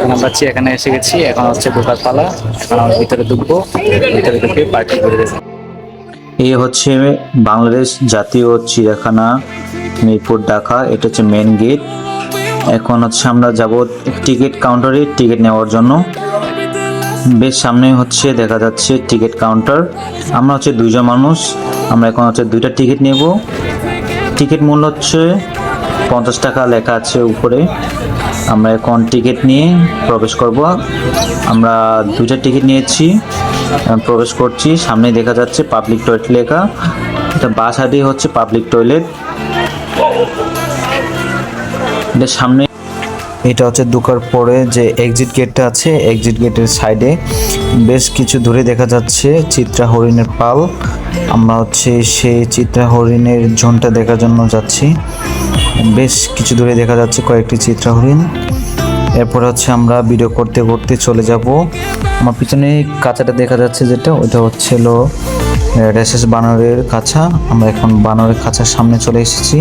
এখন আমরা চিড়িয়াখানায় এসে গেছি। এখন হচ্ছে ঢোকার পালা। এখন আমরা ভিতরে ঢুকবো, ভিতরে ঢুকে পার্টি করে দেবো। এই হচ্ছে বাংলাদেশ জাতীয় চিড়িয়াখানা, মিরপুর, ঢাকা। এটা হচ্ছে মেন গেট। এখন হচ্ছে আমরা যাব টিকিট কাউন্টারে টিকিট নেওয়ার জন্য। বেশ সামনে হচ্ছে দেখা যাচ্ছে টিকিট কাউন্টার। আমরা হচ্ছে দুইজন মানুষ, আমরা এখন হচ্ছে দুইটা টিকিট নেব। টিকিট মূল্য হচ্ছে 50 টাকা লেখা আছে উপরে। আমরা এখন টিকিট নিয়ে প্রবেশ করব। আমরা দুইটা টিকিট নিয়েছি, প্রবেশ করছি। সামনে দেখা যাচ্ছে পাবলিক টয়লেট লেখা। এটা বাঁ সাইডে হচ্ছে পাবলিক টয়লেট। এটা সামনে, এটা হচ্ছে ঢোকার পরে যে এক্সিট গেটটা আছে, এক্সিট গেটের সাইডে বেশ কিছু দূরে দেখা যাচ্ছে চিত্রা হরিণের পাল। আমরা হচ্ছে সেই চিত্রা হরিণের ঝোনটা দেখার জন্য যাচ্ছি। বেশ কিছু দূরে দেখা যাচ্ছে কয়েকটি চিত্রা হরিণ। এরপর হচ্ছে আমরা ভিডিও করতে করতে চলে যাব। আমার পিছনে কাঁচাটা দেখা যাচ্ছে যেটা, ওইটা হচ্ছিল রেসেস বানরের কাঁচা। আমরা এখন বানরের কাঁচার সামনে চলে এসেছি।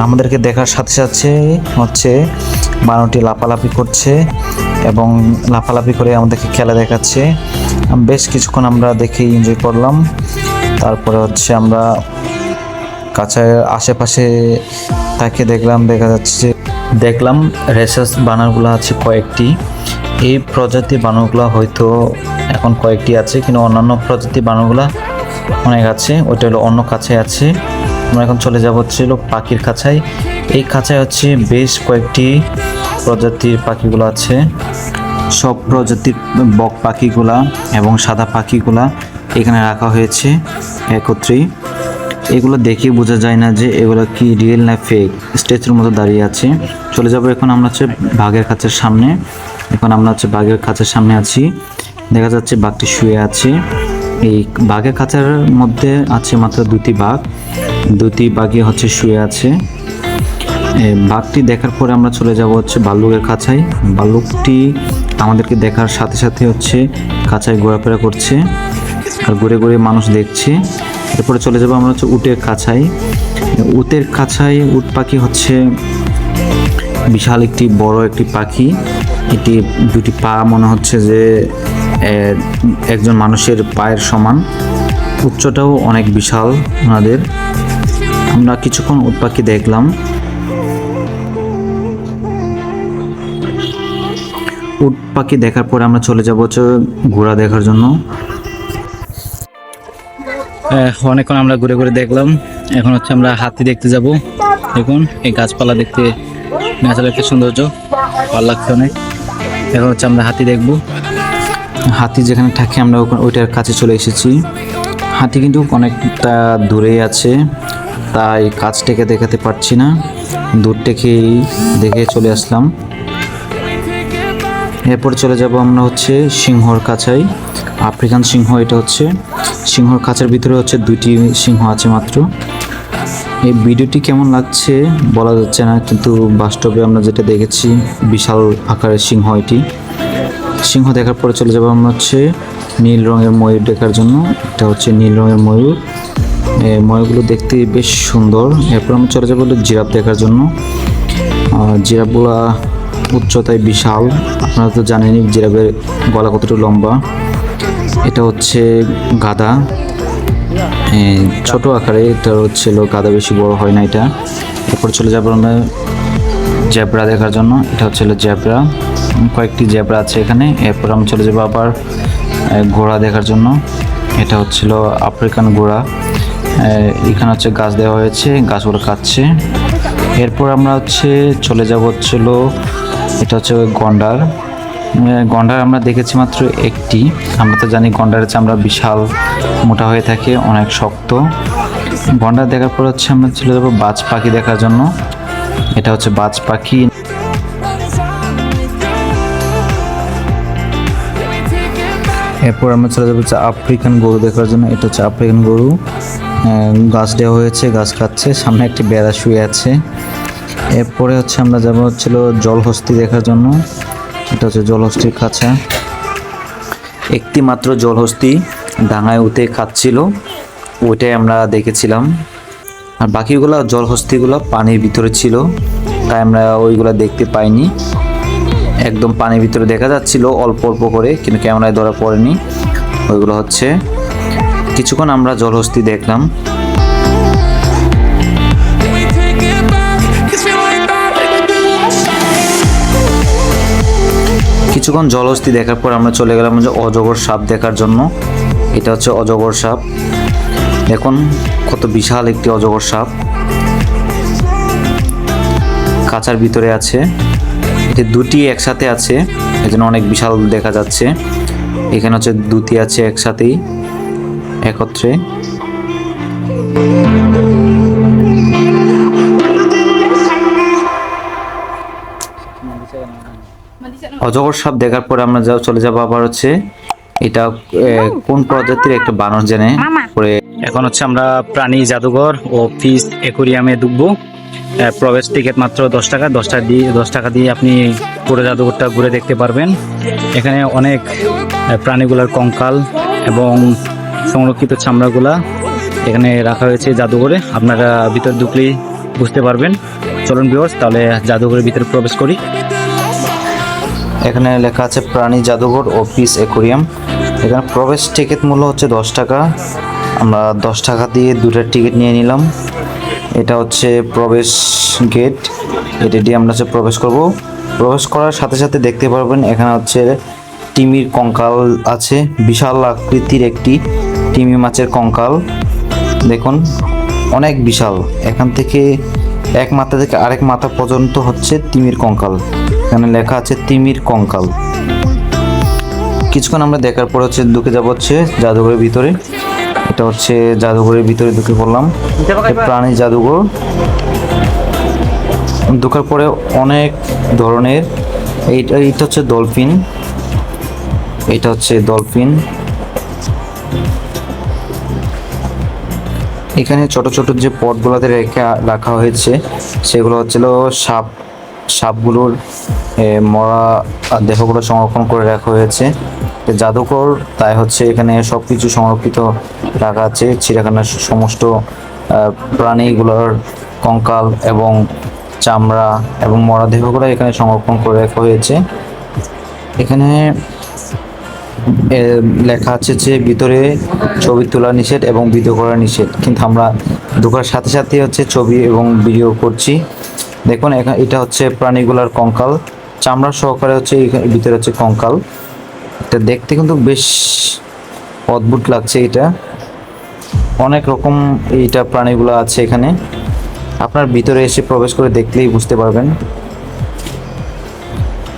আমাদেরকে দেখার সাথে সাথে হচ্ছে বানরটি লাফালাফি করছে এবং লাফালাফি করে আমাদেরকে খেলা দেখাচ্ছে। বেশ কিছুক্ষণ আমরা দেখে এনজয় করলাম। তারপরে হচ্ছে আমরা কাঁচার আশেপাশে তাকে দেখলাম রেসাস বানরগুলো আছে কয়েকটি। এই প্রজাতির বানরগুলো হয়তো এখন কয়েকটি আছে, কিন্তু অন্যান্য প্রজাতির বানরগুলো অনেক আছে। ওইটা হলো অন্য কাছায় আছে। আমরা এখন চলে যাব হচ্ছিল পাখির খাঁচায়। এই খাঁচায় হচ্ছে বেশ কয়েকটি প্রজাতির পাখিগুলো আছে। সব প্রজাতির বক পাখিগুলা এবং সাদা পাখিগুলা এখানে রাখা হয়েছে একত্রে। এগুলো দেখে বোঝা যায় না যে এগুলো কি রিয়েল না ফেক, স্ট্যাচুর মতো দাঁড়িয়ে আছে। চলে যাব এখন আমরা হচ্ছে বাঘের খাঁচার সামনে। এখন আমরা হচ্ছে বাঘের খাঁচার সামনে আছি। দেখা যাচ্ছে বাঘটি শুয়ে আছে। এই বাঘের খাঁচার মধ্যে আছে মাত্র দুটি বাঘই হচ্ছে শুয়ে আছে। বাঘটি দেখার পরে আমরা চলে যাব হচ্ছে ভাল্লুকের খাঁচায়। ভাল্লুকটি আমাদেরকে দেখার সাথে সাথে হচ্ছে খাঁচায় ঘোরাফেরা করছে আর ঘুরে ঘুরে মানুষ দেখছে। এরপরে চলে যাব আমরা হচ্ছে উটের খাঁচায়। উট পাখি হচ্ছে বিশাল একটি বড় একটি পাখি। এটি দুটি পা মনে হচ্ছে যে একজন মানুষের পায়ের সমান। উচ্চটাও অনেক বিশাল ওনাদের। আমরা কিছুক্ষণ উট পাখি দেখলাম। উট পাখি দেখার পরে আমরা চলে যাব হচ্ছে ঘোড়া দেখার জন্য। অনেকক্ষণ আমরা ঘুরে ঘুরে দেখলাম। এখন হচ্ছে আমরা হাতি দেখতে যাব। দেখুন এই গাছপালা দেখতে ন্যাচারাল একটা সৌন্দর্য, ভালো লাগছে অনেক। এখন হচ্ছে আমরা হাতি দেখব। হাতি যেখানে থাকে আমরা ওইটার কাছে চলে এসেছি। হাতি কিন্তু অনেকটা দূরেই আছে, তাই কাছ থেকে দেখাতে পারছি না, দূর থেকেই দেখে চলে আসলাম। এরপর চলে যাব আমরা হচ্ছে সিংহর কাছায়। আফ্রিকান সিংহ এটা হচ্ছে। সিংহর খাঁচার ভিতরে হচ্ছে দুইটি সিংহ আছে মাত্র। এই ভিডিওটি কেমন লাগছে বলা যাচ্ছে না, কিন্তু বাস্তবে আমরা যেটা দেখেছি বিশাল আকারের সিংহ এটি। সিংহ দেখার পরে চলে যাব আমরা হচ্ছে নীল রঙের ময়ূর দেখার জন্য। এটা হচ্ছে নীল রঙের ময়ূর। ময়ূরগুলো দেখতে বেশ সুন্দর। এরপর আমরা চলে যাবো জিরাফ দেখার জন্য। জিরাফগুলা উচ্চতায় বিশাল। আপনারা তো জানেনই জিরাফের গলা কতটা লম্বা। এটা হচ্ছে গাধা, ছোট আকারে। এটা হচ্ছিল গাধা, বেশি বড় হয় না এটা। এরপর চলে যাবো আমরা জেব্রা দেখার জন্য। এটা হচ্ছিল জেব্রা, কয়েকটি জেব্রা আছে এখানে। এরপর আমরা চলে যাবো আবার ঘোড়া দেখার জন্য। এটা হচ্ছিল আফ্রিকান ঘোড়া। এখানে হচ্ছে গাছ দেওয়া হয়েছে, গাছগুলো কাটছে। এরপর আমরা হচ্ছে চলে যাব হচ্ছিল, এটা হচ্ছে গন্ডার। গন্ডার আমরা দেখেছি মাত্র একটি। আমরা তো জানি গন্ডারের চামড়া বিশাল মোটা হয়ে থাকে, অনেক শক্ত। গন্ডার দেখার পর হচ্ছে আমরা চলে যাবো বাজ পাখি দেখার জন্য। এটা হচ্ছে বাজ পাখি। এরপর আমরা চলে যাবো হচ্ছে আফ্রিকান গরু দেখার জন্য। এটা হচ্ছে আফ্রিকান গরু। গাছ দেওয়া হয়েছে, গাছ খাচ্ছে। সামনে একটি বেড়া শুয়ে আছে। এরপরে হচ্ছে আমরা যাবো হচ্ছিল জলহস্তি দেখার জন্য। এটা হচ্ছে জলহস্তির খাঁচা। একটি মাত্র জলহস্তি ডাঙায় উঠে খাচ্ছিল, ওইটাই আমরা দেখেছিলাম। আর বাকিগুলো জলহস্তিগুলো পানির ভিতরে ছিল, তাই আমরা ওইগুলো দেখতে পাইনি। একদম পানির ভিতরে দেখা যাচ্ছিল অল্প অল্প করে, কিন্তু ক্যামেরায় ধরা পড়েনি। ওইগুলো হচ্ছে কিছুক্ষণ আমরা জলহস্তি দেখলাম। কিছুক্ষণ জলহস্তি দেখার পর আমরা চলে গেলাম যে অজগর সাপ দেখার জন্য। এটা হচ্ছে অজগর সাপ, দেখুন কত বিশাল একটি অজগর সাপ, কাঁচার ভিতরে আছে। এটা দুটি একসাথে আছে, এজন্য অনেক বিশাল দেখা যাচ্ছে। এখানে হচ্ছে দুটি আছে একসাথেই একত্রে। অজগর সাপ দেখার পরে আমরা চলে যাবো আবার হচ্ছে এটা কোন প্রজাতির একটা বানর জানে পরে। এখন হচ্ছে আমরা প্রাণী জাদুঘর ও ফিশ অ্যাকোরিয়ামে ঢুকবো। প্রবেশ টিকিট মাত্র 10 টাকা। 10 টাকা দিয়ে আপনি পুরো জাদুঘরটা ঘুরে দেখতে পারবেন। এখানে অনেক প্রাণীগুলোর কঙ্কাল এবং সংরক্ষিত চামড়াগুলা এখানে রাখা হয়েছে জাদুঘরে। আপনারা ভিতর ঢুকলেই বুঝতে পারবেন। চলুন ভিউয়ার্স, তাহলে জাদুঘরের ভিতরে প্রবেশ করি। এখানে লেখা আছে প্রাণী জাদুঘর ও ফিশ অ্যাকোরিয়াম। এখানে প্রবেশ টিকিট মূল্য হচ্ছে 10 টাকা। আমরা 10 টাকা দিয়ে দুটার টিকিট নিয়ে নিলাম। এটা হচ্ছে প্রবেশ গেট, এটা দিয়ে আমরা হচ্ছে প্রবেশ করব। প্রবেশ করার সাথে সাথে দেখতে পারবেন এখানে হচ্ছে তিমির কঙ্কাল আছে, বিশাল আকৃতির একটি তিমি মাছের কঙ্কাল। দেখুন অনেক বিশাল, এখান থেকে এক মাথা থেকে আরেক মাথা পর্যন্ত হচ্ছে তিমির কঙ্কাল। এখানে লেখা আছে তিমির কঙ্কাল। কিছুক্ষণ আমরা দেখার পর হচ্ছে ঢুকে যাব হচ্ছে জাদুঘরের ভিতরে। এটা হচ্ছে জাদুঘরের ভিতরে ঢুকে পড়লাম, প্রাণী জাদুঘর। ঢোকার পরে অনেক ধরনের, এইটা হচ্ছে ডলফিন, এটা হচ্ছে ডলফিন। এখানে ছোট ছোট যে পটগুলোতে রাখা হয়েছে সেগুলো হচ্ছিল সাপগুলোর মরা দেহগুলো সংরক্ষণ করে রাখা হয়েছে। জাদুঘর তাই হচ্ছে এখানে সব কিছু সংরক্ষিত রাখা আছে। চিড়িয়াখানার সমস্ত প্রাণীগুলোর কঙ্কাল এবং চামড়া এবং মরা দেহগুলো এখানে সংরক্ষণ করে রাখা হয়েছে। এখানে লেখা আছে যে ভিতরে ছবি তোলা নিষেধ এবং ভিডিও করা নিষেধ, কিন্তু আমরা ঢোকার সাথে সাথে হচ্ছে ছবি এবং ভিডিও করছি। দেখুন এটা হচ্ছে প্রাণীগুলার কঙ্কাল, চামড়া সহকারে হচ্ছে ভিতরে হচ্ছে কঙ্কাল। এটা দেখতে কিন্তু বেশ অদ্ভুত লাগছে। এটা অনেক রকম এইটা প্রাণীগুলো আছে এখানে, আপনার ভিতরে এসে প্রবেশ করে দেখলেই বুঝতে পারবেন।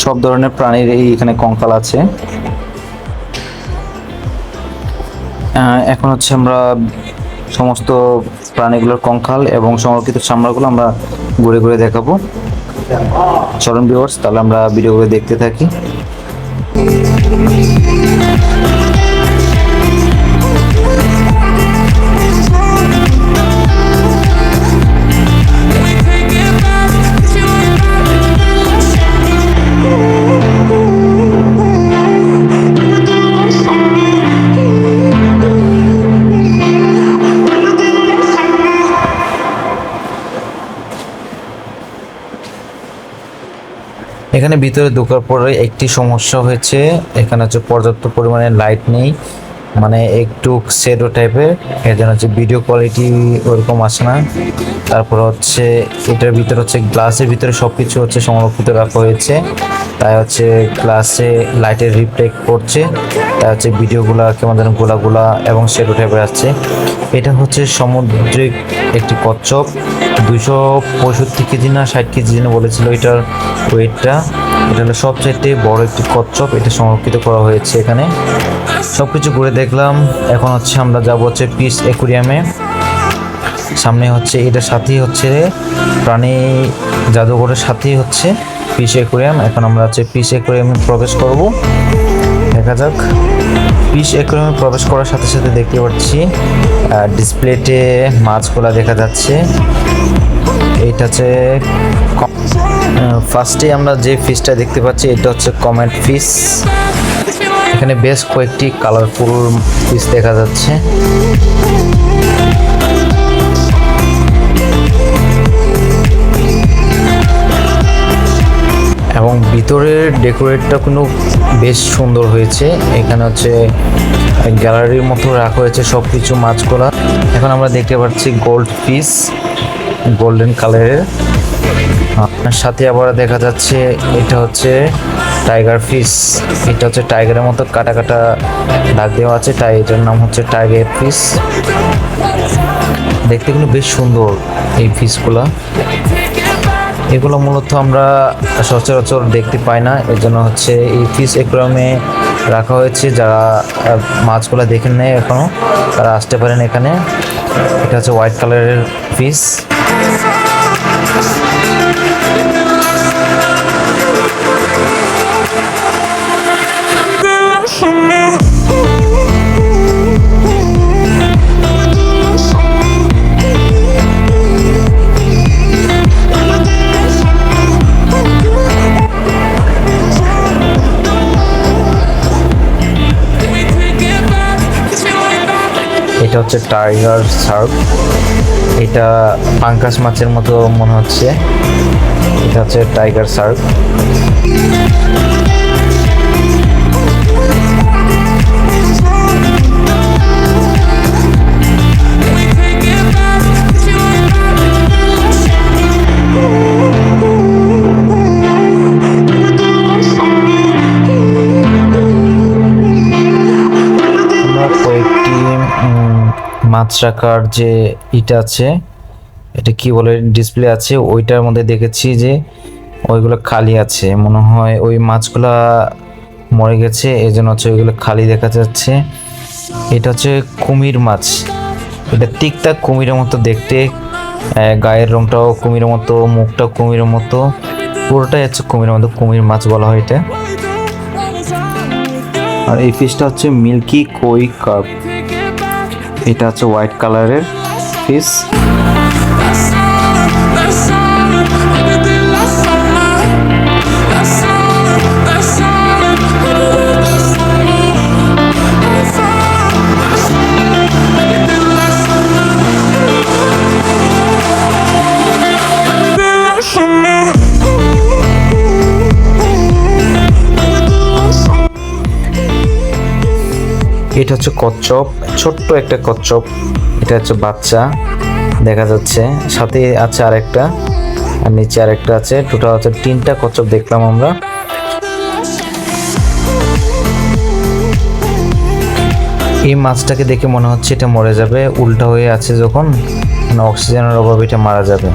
সব ধরনের প্রাণীর এখানে কঙ্কাল আছে। এখন হচ্ছে আমরা সমস্ত প্রাণীগুলোর কঙ্কাল এবং সংরক্ষিত চামড়াগুলো আমরা ঘুরে ঘুরে দেখাবো। চলুন ভিউয়ার্স, তাহলে আমরা ভিডিওগুলো দেখতে থাকি। এখানে ভিতরে ঢোকার পরে একটি সমস্যা হয়েছে, এখানে হচ্ছে পর্যাপ্ত পরিমাণে লাইট নেই, মানে একটু শ্যাডো টাইপের, এর জন্য হচ্ছে ভিডিও কোয়ালিটি ওরকম আসে না। তারপর হচ্ছে এটার ভিতরে হচ্ছে গ্লাসের ভিতরে সব কিছু হচ্ছে সংরক্ষিত রাখা হয়েছে, তাই হচ্ছে গ্লাসে লাইটের রিফ্লেক্ট করছে, তাই হচ্ছে ভিডিওগুলা কেমন যেন গোলা এবং শ্যাডো টাইপের আসছে। এটা হচ্ছে সামুদ্রিক একটি কচ্ছপ, 265 কেজি না 60 কেজি যেন বলেছিল এটার ওয়েটটা। এটা হলো সবচাইতে বড় একটি কচ্ছপ, এটা সংরক্ষিত করা হয়েছে এখানে। সব কিছু ঘুরে দেখলাম। এখন হচ্ছে আমরা যাব হচ্ছে ফিশ অ্যাকোরিয়ামে। সামনে হচ্ছে এটার সাথেই হচ্ছে প্রাণী জাদুঘরের সাথেই হচ্ছে ফিশ অ্যাকোরিয়াম। এখন আমরা হচ্ছে ফিশ অ্যাকোরিয়ামে প্রবেশ করব। দেখা যাক। ফিশ অ্যাকোরিয়ামে প্রবেশ করার সাথে সাথে দেখতে পাচ্ছি ডিসপ্লেতে মাছগুলা দেখা যাচ্ছে। এইটা হচ্ছে ফার্স্টে আমরা যে ফিশটা দেখতে পাচ্ছি এটা হচ্ছে কমেট ফিশ। এখানে বেশ কয়েকটি কালারফুল ফিশ দেখা যাচ্ছে। এবং ভিতরের ডেকোরেটটা কিন্তু বেশ সুন্দর হয়েছে। এখানে হচ্ছে গ্যালারির মতো রাখা হয়েছে সব কিছু মাছগুলা। এখন আমরা দেখতে পাচ্ছি গোল্ড ফিশ, গোল্ডেন কালারের। সাথে আবার দেখা যাচ্ছে এটা হচ্ছে টাইগার ফিশ। এটা হচ্ছে টাইগারের মতো কাটা কাটা দাগ দেওয়া আছে, তাই এটার নাম হচ্ছে টাইগার ফিশ। দেখতে কিন্তু বেশ সুন্দর এই ফিশগুলা। এগুলো মূলত আমরা সচরাচর দেখতে পাই না, এর জন্য হচ্ছে এই ফিশ অ্যাকুয়ারিয়ামে রাখা হয়েছে। যারা মাছগুলো দেখেন নেই এখনো, তারা আসতে পারেন এখানে। এটা হচ্ছে হোয়াইট কালারের ফিশ। এটা হচ্ছে টাইগার শার্ক। এটা পাঙ্কাস মাছের মতো মনে হচ্ছে। এটা হচ্ছে টাইগার শার্ক। মাছ রাখার যে ইটা আছে, এটা কি বলে, ডিসপ্লে আছে, ওইটার মধ্যে দেখেছি যে ওইগুলো খালি আছে। মনে হয় ওই মাছগুলা মরে গেছে, এই জন্য হচ্ছে ওইগুলো খালি দেখা যাচ্ছে। এটা হচ্ছে কুমির মাছ। এটা টিকটাক কুমিরের মতো দেখতে, গায়ের রংটাও কুমিরের মতো, মুখটাও কুমিরের মতো, পুরোটাই হচ্ছে কুমিরের মতো। কুমির মাছ বলা হয় এটা। আর এই ফিশটা হচ্ছে মিল্কি কই কার্প। এটা হচ্ছে হোয়াইট কালারের ফিশ। এটা হচ্ছে কচ্ছপ, ছোট্ট একটা কচ্ছপ। এটা হচ্ছে বাচ্চা দেখা যাচ্ছে, সাথে আছে আরেকটা, আর নিচে আরেকটা আছে। টোটাল হচ্ছে 3টা কচ্ছপ দেখলাম আমরা। এই মাছটাকে দেখে মনে হচ্ছে এটা মরে যাবে, উল্টা হয়ে আছে যখন, মানে অক্সিজেনের অভাবে এটা মারা যাবে।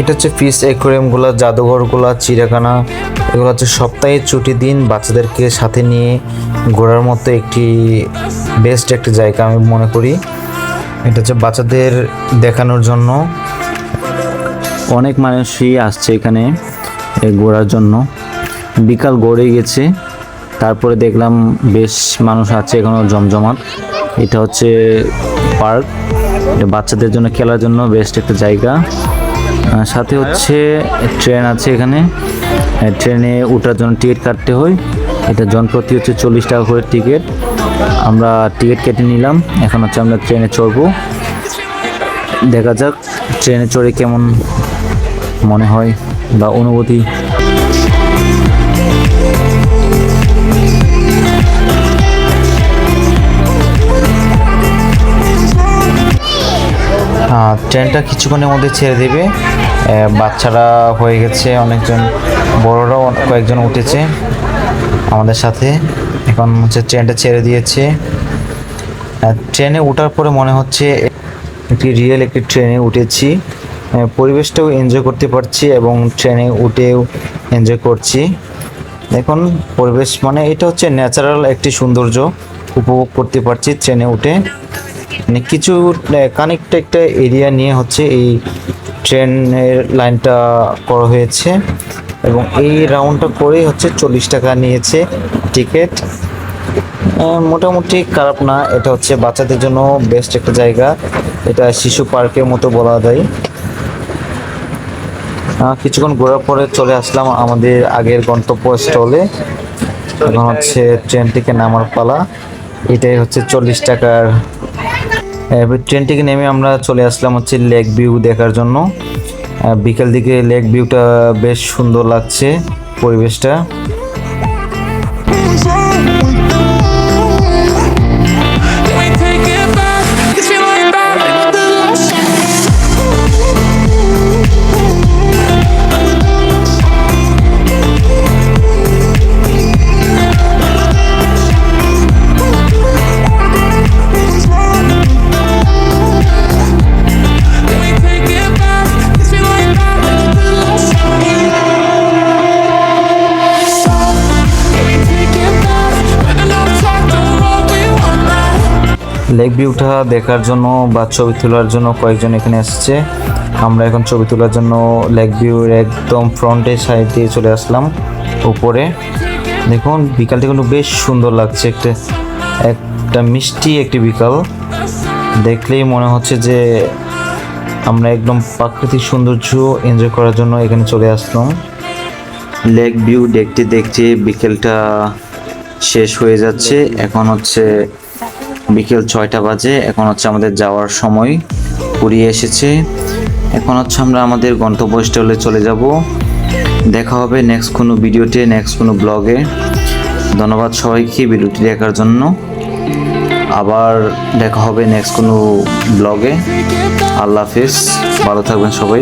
এটা হচ্ছে ফিশ অ্যাকুয়ারিয়ামগুলো, জাদুঘরগুলো, চিড়িয়াখানা, এগুলো হচ্ছে সপ্তাহে ছুটির দিন বাচ্চাদেরকে সাথে নিয়ে ঘোরার মতো একটি বেস্ট একটা জায়গা আমি মনে করি। এটা হচ্ছে বাচ্চাদের দেখানোর জন্য। অনেক মানুষই আসছে এখানে ঘোরার জন্য। বিকাল গড়ে গেছে, তারপরে দেখলাম বেশ মানুষ আছে এখনো জমজমাট। এটা হচ্ছে পার্ক, এটা বাচ্চাদের জন্য খেলার জন্য বেস্ট একটা জায়গা। সাথে হচ্ছে ট্রেন আছে এখানে, ট্রেনে ওঠার জন্য টিকিট কাটতে হয়। এটা জনপ্রতি হচ্ছে 40 টাকা করে টিকিট। আমরা টিকিট কেটে নিলাম, এখন হচ্ছে আমরা ট্রেনে চড়বো। দেখা যাক ট্রেনে চড়ে কেমন মনে হয় বা অনুভূতি। ট্রেনটা কিছুক্ষণের মধ্যে ছেড়ে দেবে। বাচ্চারা হয়ে গেছে অনেকজন, বড়রাও কয়েকজন উঠেছে আমাদের সাথে। এখন হচ্ছে ট্রেনটা ছেড়ে দিয়েছে। ট্রেনে ওঠার পরে মনে হচ্ছে একটি রিয়েল একটি ট্রেনে উঠেছি। পরিবেশটাও এনজয় করতে পারছি এবং ট্রেনে উঠেও এনজয় করছি। এখন পরিবেশ মানে এটা হচ্ছে ন্যাচারাল একটি সৌন্দর্য উপভোগ করতে পারছি ট্রেনে উঠে। মানে কিছু কানেক্ট একটা এরিয়া নিয়ে হচ্ছে এই ট্রেনের লাইনটা করা হয়েছে এবং এই রাউন্ডটা করে হচ্ছে 40 টাকা নিয়েছে টিকিট। মোটামুটি খারাপ না, এটা হচ্ছে বাচ্চাদের জন্য বেস্ট একটা জায়গা, এটা শিশু পার্কের মতো বলা যায়। কিছুক্ষণ ঘোরার পরে চলে আসলাম আমাদের আগের গন্তব্য স্টলে। এখন হচ্ছে ট্রেন থেকে নামার পালা, এটাই হচ্ছে 40 টাকার। এবার ট্রেন থেকে নেমে আমরা চলে আসলাম হচ্ছে লেক ভিউ দেখার জন্য। বিকেল দিকে লেক ভিউটা বেশ সুন্দর লাগছে পরিবেশটা। লেক ভিউটা দেখার জন্য বা ছবি তোলার জন্য কয়েকজন এখানে এসেছে। আমরা এখন ছবি তোলার জন্য লেক ভিউর একদম ফ্রন্টের সাইড দিয়ে চলে আসলাম উপরে। দেখুন বিকালটা কিন্তু বেশ সুন্দর লাগছে, একটা মিষ্টি একটি বিকাল। দেখলেই মনে হচ্ছে যে আমরা একদম প্রাকৃতিক সৌন্দর্য এনজয় করার জন্য এখানে চলে আসলাম। লেক ভিউ দেখতে দেখতে বিকেলটা শেষ হয়ে যাচ্ছে। এখন হচ্ছে বিকেল 6টা বাজে। এখন হচ্ছে আমাদের যাওয়ার সময় ফুরিয়ে এসেছে। এখন হচ্ছে আমরা আমাদের গন্তব্যস্থলে চলে যাব। দেখা হবে নেক্সট কোনো ভিডিওতে, নেক্সট কোনো ব্লগে। ধন্যবাদ সবাইকে ভিডিওটি দেখার জন্য। আবার দেখা হবে নেক্সট কোনো ব্লগে। আল্লাহ হাফিজ, ভালো থাকবেন সবাই।